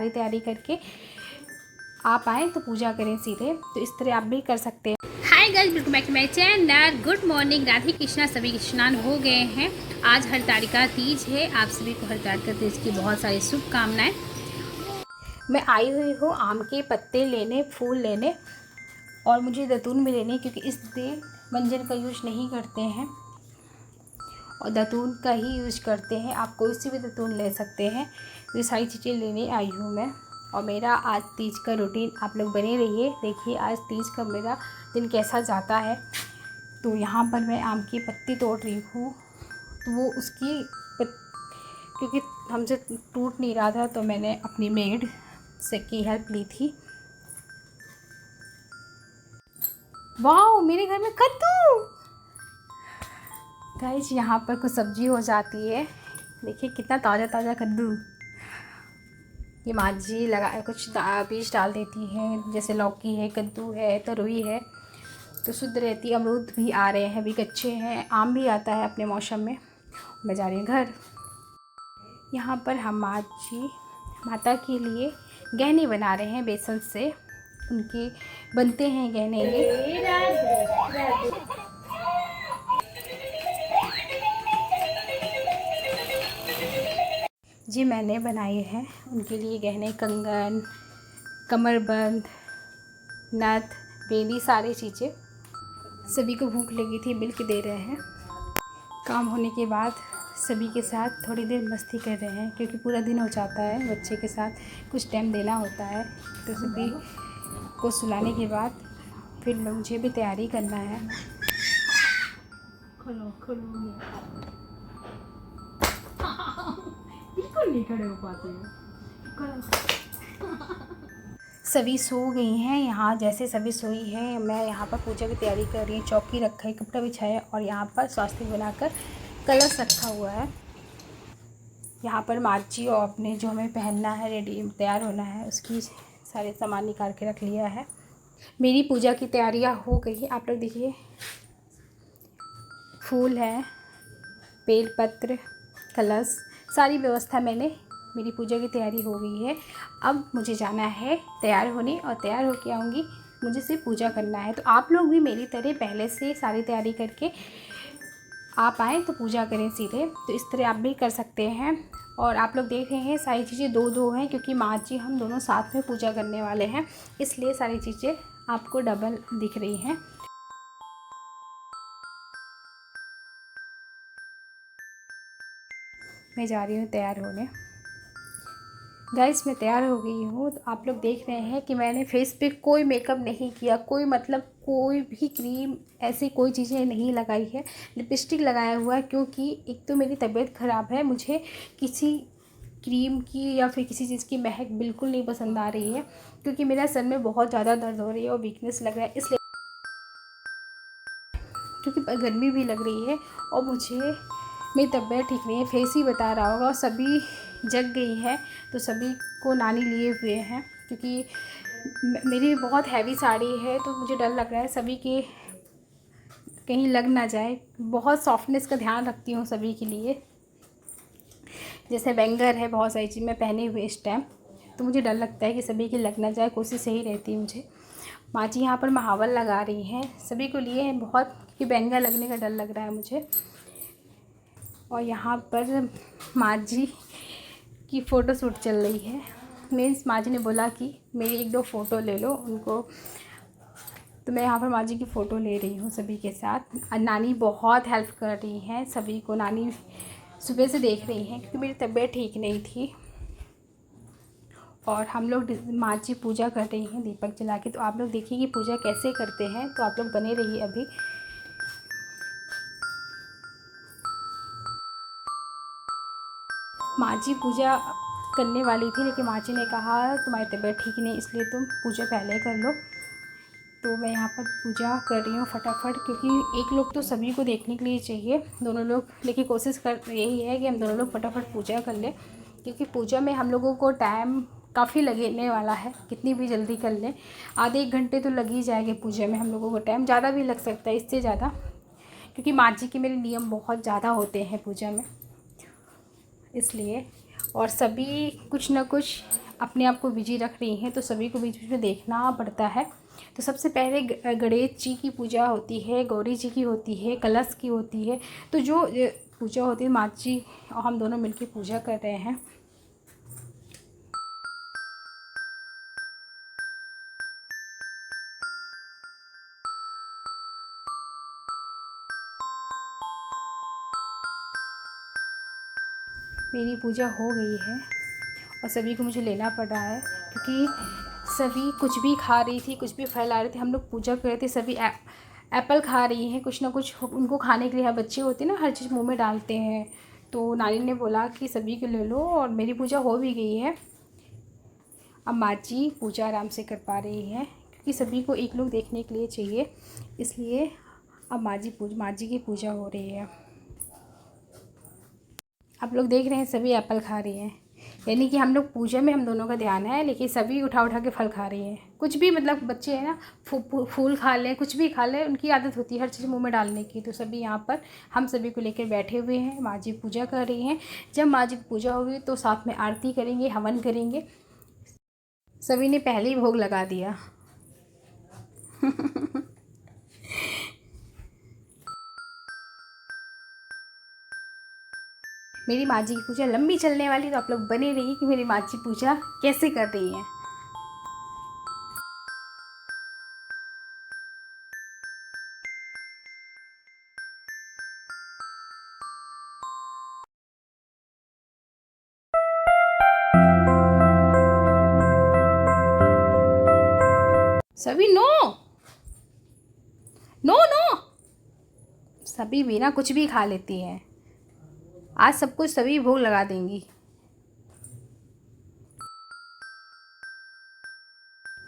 सारी तैयारी करके आप आएँ तो पूजा करें सीधे। तो इस तरह आप भी कर सकते हैं। Hi guys, welcome back to my channel. Good morning, Radhe Krishna. सभी के स्नान हो गए हैं। आज हरतालिका तीज है। आप सभी को हरतालिका तीज की बहुत सारी शुभकामनाएं। मैं आई हुई हूँ आम के पत्ते लेने, फूल लेने, और मुझे दतून भी लेने, क्योंकि इस दिन मंजन का यूज नहीं करते हैं और दतून का ही यूज करते हैं। आप कोई सी भी दतून ले सकते हैं। ये सारी चीज़ें लेने आई हूँ मैं। और मेरा आज तीज का रूटीन, आप लोग बने रहिए, देखिए आज तीज का मेरा दिन कैसा जाता है। तो यहाँ पर मैं आम की पत्ती तोड़ रही हूँ। तो वो उसकी क्योंकि हमसे टूट नहीं रहा था, तो मैंने अपनी मेड से की हेल्प ली थी। वाह, मेरे घर में कद्दू। गाइस, यहाँ पर कुछ सब्जी हो जाती है। देखिए कितना ताज़ा ताज़ा कद्दू। ये माँ जी लगा कुछ बीज डाल देती हैं, जैसे लौकी है, कद्दू है, तरोई है, तो शुद्ध रहती है। अमरूद भी आ रहे हैं, अभी कच्चे हैं। आम भी आता है अपने मौसम में। मैं जा रही हूँ घर। यहाँ पर हम माँ जी माता के लिए गहने बना रहे हैं बेसन से। उनके बनते हैं गहने ये। जी मैंने बनाए हैं उनके लिए गहने, कंगन, कमरबंद, नथ, बेली, सारी चीज़ें। सभी को भूख लगी थी, मिल के दे रहे हैं। काम होने के बाद सभी के साथ थोड़ी देर मस्ती कर रहे हैं, क्योंकि पूरा दिन हो जाता है बच्चे के साथ, कुछ टाइम देना होता है। तो सभी को सुलाने के बाद फिर मुझे भी तैयारी करना है। बिल्कुल नहीं खड़े हो पाते हो। सभी सो गई हैं। यहाँ जैसे सभी सोई हैं, मैं यहाँ पर पूजा की तैयारी कर रही हूँ। चौकी रखा है, कपड़ा बिछाया, और यहाँ पर स्वास्तिक बनाकर कलश रखा हुआ है। यहाँ पर माची और अपने जो हमें पहनना है, रेडी तैयार होना है, उसकी सारे सामान निकाल के रख लिया है। मेरी पूजा की तैयारियाँ हो गई। आप लोग देखिए, फूल है, बेलपत्र, कलश, सारी व्यवस्था मेरी पूजा की तैयारी हो गई है। अब मुझे जाना है तैयार होने, और तैयार होके आऊँगी। मुझे सिर्फ पूजा करना है। तो आप लोग भी मेरी तरह पहले से सारी तैयारी करके आप आएँ तो पूजा करें सीधे। तो इस तरह आप भी कर सकते हैं। और आप लोग देख रहे हैं सारी चीज़ें दो दो हैं, क्योंकि माँ जी हम दोनों साथ में पूजा करने वाले हैं, इसलिए सारी चीज़ें आपको डबल दिख रही हैं। मैं जा रही हूँ तैयार होने। गाइस, मैं तैयार हो गई हूँ। तो आप लोग देख रहे हैं कि मैंने फेस पे कोई मेकअप नहीं किया, कोई भी क्रीम, ऐसी कोई चीज़ें नहीं लगाई है। लिपस्टिक लगाया हुआ है, क्योंकि एक तो मेरी तबीयत ख़राब है, मुझे किसी क्रीम की या फिर किसी चीज़ की महक बिल्कुल नहीं पसंद आ रही है, क्योंकि मेरा सर में बहुत ज़्यादा दर्द हो रही है और वीकनेस लग रहा है, इसलिए, क्योंकि गर्मी भी लग रही है और मुझे मेरी तबीयत ठीक नहीं है। फेस ही बता रहा होगा। और सभी जग गई है, तो सभी को नानी लिए हुए हैं, क्योंकि मेरी बहुत हैवी साड़ी है, तो मुझे डर लग रहा है सभी के कहीं लग ना जाए। बहुत सॉफ्टनेस का ध्यान रखती हूँ सभी के लिए। जैसे बैंगल है, बहुत सारी चीज़ मैं पहने हुए इस टाइम, तो मुझे डर लगता है कि सभी की लग ना जाए। कोशिश सही रहती है मुझे। माँ जी यहाँ पर महावल लगा रही हैं, सभी को लिए हैं बहुत, क्योंकि बैंगल लगने का डर लग रहा है मुझे। और यहाँ पर माँ जी की फ़ोटो शूट चल रही है। मीन्स माँ जी ने बोला कि मेरी एक दो फ़ोटो ले लो उनको, तो मैं यहाँ पर माँ जी की फ़ोटो ले रही हूँ सभी के साथ। और नानी बहुत हेल्प कर रही हैं सभी को। नानी सुबह से देख रही हैं, क्योंकि मेरी तबीयत ठीक नहीं थी। और हम लोग माँ जी पूजा कर रही हैं दीपक जला के। तो आप लोग देखिए कि पूजा कैसे करते हैं, तो आप लोग बने रहिए अभी। माँ जी पूजा करने वाली थी, लेकिन माँ जी ने कहा तुम्हारी तबीयत ठीक नहीं, इसलिए तुम पूजा पहले कर लो। तो मैं यहाँ पर पूजा कर रही हूँ फटाफट, क्योंकि एक लोग तो सभी को देखने के लिए चाहिए, दोनों लोग। लेकिन कोशिश कर यही है कि हम दोनों लोग फटाफट पूजा कर लें, क्योंकि पूजा में हम लोगों को टाइम काफ़ी लगने वाला है। कितनी भी जल्दी कर लें, आधे एक घंटे तो लग ही जाएंगे पूजा में हम लोगों को। टाइम ज़्यादा भी लग सकता है, इससे ज़्यादा, क्योंकि माँ जी के मेरे नियम बहुत ज़्यादा होते हैं पूजा में, इसलिए। और सभी कुछ ना कुछ अपने आप को बिजी रख रही हैं, तो सभी को बीच बीच में देखना पड़ता है। तो सबसे पहले गणेश जी की पूजा होती है, गौरी जी की होती है, कलश की होती है। तो जो पूजा होती है, माँ जी और हम दोनों मिलकर पूजा कर रहे हैं। मेरी पूजा हो गई है और सभी को मुझे लेना पड़ रहा है, क्योंकि सभी कुछ भी खा रही थी, कुछ भी फैला रहे थे। हम लोग पूजा कर रहे थे, सभी एप्पल खा रही हैं, कुछ ना कुछ उनको खाने के लिए। बच्चे होते हैं ना, हर चीज़ मुंह में डालते हैं। तो नानी ने बोला कि सभी को ले लो, और मेरी पूजा हो भी गई है। अब माँ जी पूजा आराम से कर पा रही है, क्योंकि सभी को एक लोग देखने के लिए चाहिए, इसलिए अब माँ जी की पूजा हो रही है। आप लोग देख रहे हैं सभी एप्पल खा रही हैं, यानी कि हम लोग पूजा में हम दोनों का ध्यान है, लेकिन सभी उठा उठा के फल खा रही हैं। कुछ भी, मतलब बच्चे हैं ना, फूल खा लें, कुछ भी खा लें, उनकी आदत होती है हर चीज़ मुंह में डालने की। तो सभी यहाँ पर हम सभी को लेकर बैठे हुए हैं, माँ जी पूजा कर रही हैं। जब माँ जी की पूजा होगी तो साथ में आरती करेंगे, हवन करेंगे। सभी ने पहले ही भोग लगा दिया। मेरी माँ जी की पूजा लंबी चलने वाली, तो आप लोग बने रहिए कि मेरी माँ जी पूजा कैसे कर रही हैं। सभी नो नो नो, सभी भी ना कुछ भी खा लेती हैं। आज सब कुछ सभी भोग लगा देंगी।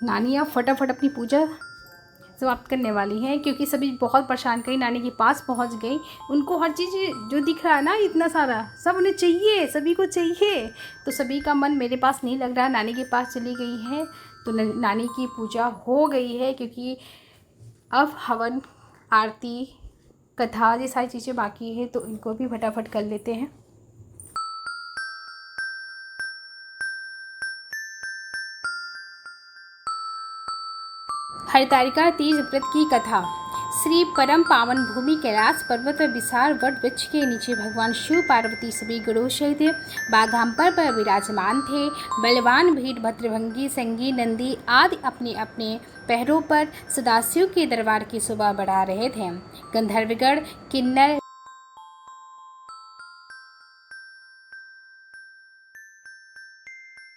नानी अब फटाफट अपनी पूजा समाप्त करने वाली हैं, क्योंकि सभी बहुत परेशान करी, नानी के पास पहुंच गई। उनको हर चीज़ जो दिख रहा है ना, इतना सारा सब उन्हें चाहिए, सभी को चाहिए। तो सभी का मन मेरे पास नहीं लग रहा, नानी के पास चली गई है। तो नानी की पूजा हो गई है, क्योंकि अब हवन, आरती, कथा, ये सारी चीज़ें बाकी है, तो इनको भी फटाफट कर लेते हैं। हरितालिका तीज व्रत की कथा। श्री परम पावन भूमि कैलाश पर्वत पर विशाल वट वृक्ष के नीचे भगवान शिव पार्वती सभी गणों सहित बाघांबर पर विराजमान थे। बलवान भीड़, भद्रभंगी, संगी, नंदी आदि अपने अपने पैरों पर सदाशिव के दरबार की शोभा बढ़ा रहे थे। गंधर्वगण, किन्नर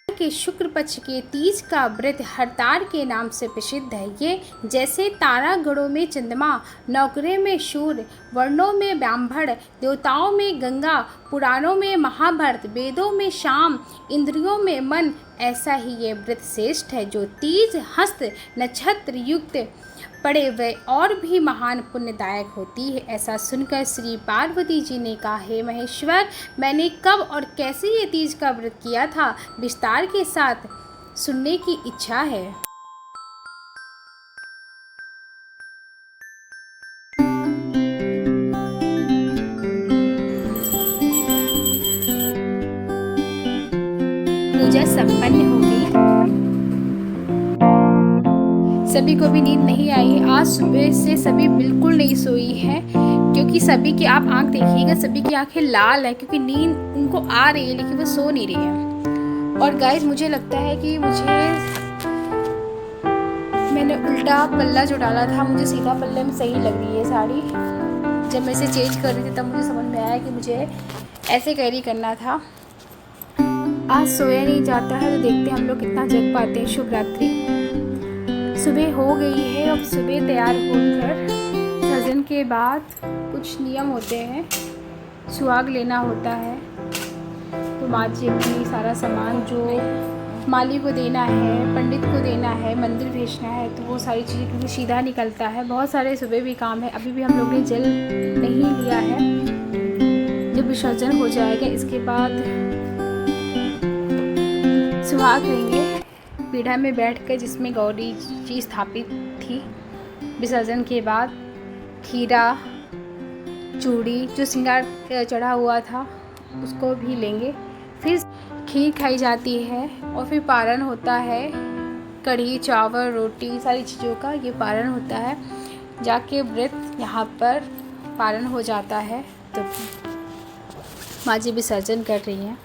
के शुक्ल पक्ष के तीज का व्रत हरताल के नाम से प्रसिद्ध है। ये जैसे तारागणों में चंद्रमा, नौकरे में सूर्य, वर्णों में ब्राह्मण, देवताओं में गंगा, पुराणों में महाभारत, वेदों में शाम, इंद्रियों में मन, ऐसा ही ये व्रत श्रेष्ठ है, जो तीज हस्त नक्षत्र युक्त पड़े हुए और भी महान पुण्यदायक होती है। ऐसा सुनकर श्री पार्वती जी ने कहा, हे महेश्वर, मैंने कब और कैसे ये तीज का व्रत किया था, विस्तार के साथ सुनने की इच्छा है। पूजा संपन्न हो गई, सभी को भी नींद नहीं आई है। आज सुबह से सभी बिल्कुल नहीं सोई है, क्योंकि सभी की, आप आंख देखिएगा, सभी की आंखें लाल है, क्योंकि नींद उनको आ रही है, लेकिन वो सो नहीं रही है। और गाइस, मुझे लगता है कि मैंने उल्टा पल्ला जो डाला था, मुझे सीधा पल्ले में सही लग रही है साड़ी। जब मैं इसे चेंज कर रही थी तब मुझे समझ में आया कि मुझे ऐसे कैरी करना था। आज सोया नहीं जाता है, तो देखते हैं हम लोग कितना जग पाते हैं। शुभ रात्रि। सुबह हो गई है। अब सुबह तैयार होकर सजन के बाद कुछ नियम होते हैं, सुहाग लेना होता है। तो माँ जी अपनी सारा सामान जो माली को देना है, पंडित को देना है, मंदिर भेजना है, तो वो सारी चीज़ें, क्योंकि सीधा निकलता है। बहुत सारे सुबह भी काम है। अभी भी हम लोग ने जल नहीं लिया है, जब विसर्जन हो जाएगा इसके बाद सुहाग लेंगे पीढ़ा में बैठकर, जिसमें गौरी जी स्थापित थी। विसर्जन के बाद खीरा, चूड़ी, जो श्रृंगार चढ़ा हुआ था, उसको भी लेंगे। फिर खीर खाई जाती है और फिर पारण होता है। कढ़ी चावल रोटी सारी चीज़ों का ये पारण होता है। जाके व्रत यहाँ पर पारण हो जाता है। तो माँ जी विसर्जन कर रही हैं।